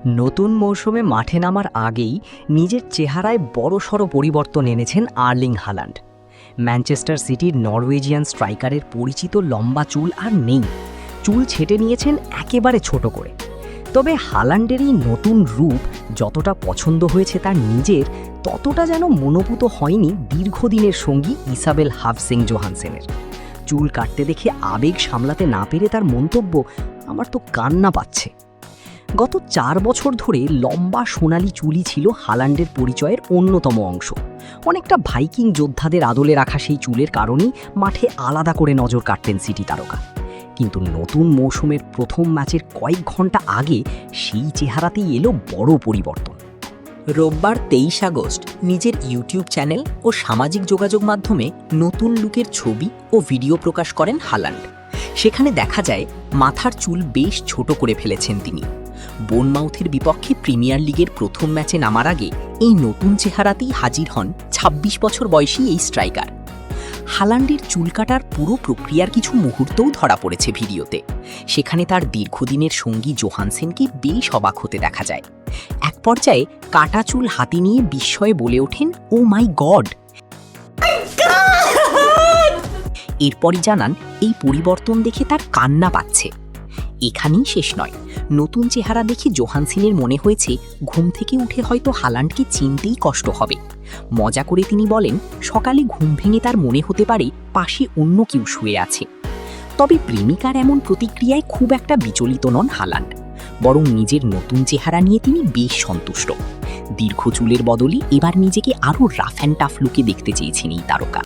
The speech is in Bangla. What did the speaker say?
নতুন মৌসুমে মাঠে নামার আগেই নিজের চেহারায় বড়সড় পরিবর্তন এনেছেন আর্লিং হাল্যান্ড। ম্যানচেস্টার সিটির নরওয়েজিয়ান স্ট্রাইকারের পরিচিত লম্বা চুল আর নেই, চুল ছেটে নিয়েছেন একেবারে ছোট করে। তবে হাল্যান্ডের এই নতুন রূপ যতটা পছন্দ হয়েছে তার নিজের, ততটা যেন মনোভূত হয়নি দীর্ঘদিনের সঙ্গী ইসাবেল হাফসিং জোহানসেনের। চুল কাটতে দেখে আবেগ সামলাতে না পেরে তার মন্তব্য, আমার তো কান্না পাচ্ছে। গত 4 বছর ধরে লম্বা সোনালি চুলই ছিল হাল্যান্ডের পরিচয়ের অন্যতম অংশ। অনেকটা ভাইকিং যোদ্ধাদের আদলে রাখা সেই চুলের কারণেই মাঠে আলাদা করে নজর কাটতেন সিটি তারকা। কিন্তু নতুন মৌসুমের প্রথম ম্যাচের কয়েক ঘন্টা আগে সেই চেহারাতেই এলো বড় পরিবর্তন। রোববার 23 আগস্ট নিজের ইউটিউব চ্যানেল ও সামাজিক যোগাযোগ মাধ্যমে নতুন লুকের ছবি ও ভিডিও প্রকাশ করেন হাল্যান্ড। সেখানে দেখা যায় মাথার চুল বেশ ছোট করে ফেলেছেন তিনি। বোনমাউথের বিপক্ষে প্রিমিয়ার লিগের প্রথম ম্যাচে নামার আগে এই নতুন চেহারাতেই হাজির হন ২৬ বছর বয়সী এই স্ট্রাইকার। হাল্যান্ডের চুল কাটার পুরো প্রক্রিয়ার কিছু মুহূর্তও ধরা পড়েছে ভিডিওতে। সেখানে তার দীর্ঘদিনের সঙ্গী জোহানসেনকে বেশ অবাক হতে দেখা যায়। এক পর্যায়ে কাটা চুল হাতে নিয়ে বিস্ময়ে বলে ওঠেন, ও মাই গড। এরপরই জানান এই পরিবর্তন দেখে তার কান্না পাচ্ছে। এখানেই শেষ নয়, নতুন চেহারা দেখে জোহানসেনের মনে হয়েছে ঘুম থেকে উঠে হয়তো হাল্যান্ডকে চিনতেই কষ্ট হবে। মজা করে তিনি বলেন, সকালে ঘুম ভেঙে তার মনে হতে পারে পাশে অন্য কেউ শুয়ে আছে। তবে প্রেমিকার এমন প্রতিক্রিয়ায় খুব একটা বিচলিত নন হাল্যান্ড, বরং নিজের নতুন চেহারা নিয়ে তিনি বেশ সন্তুষ্ট। দীর্ঘ চুলের বদলে এবার নিজেকে আরও রাফ অ্যান্ড টাফ লুকে দেখতে চেয়েছেন এই তারকা।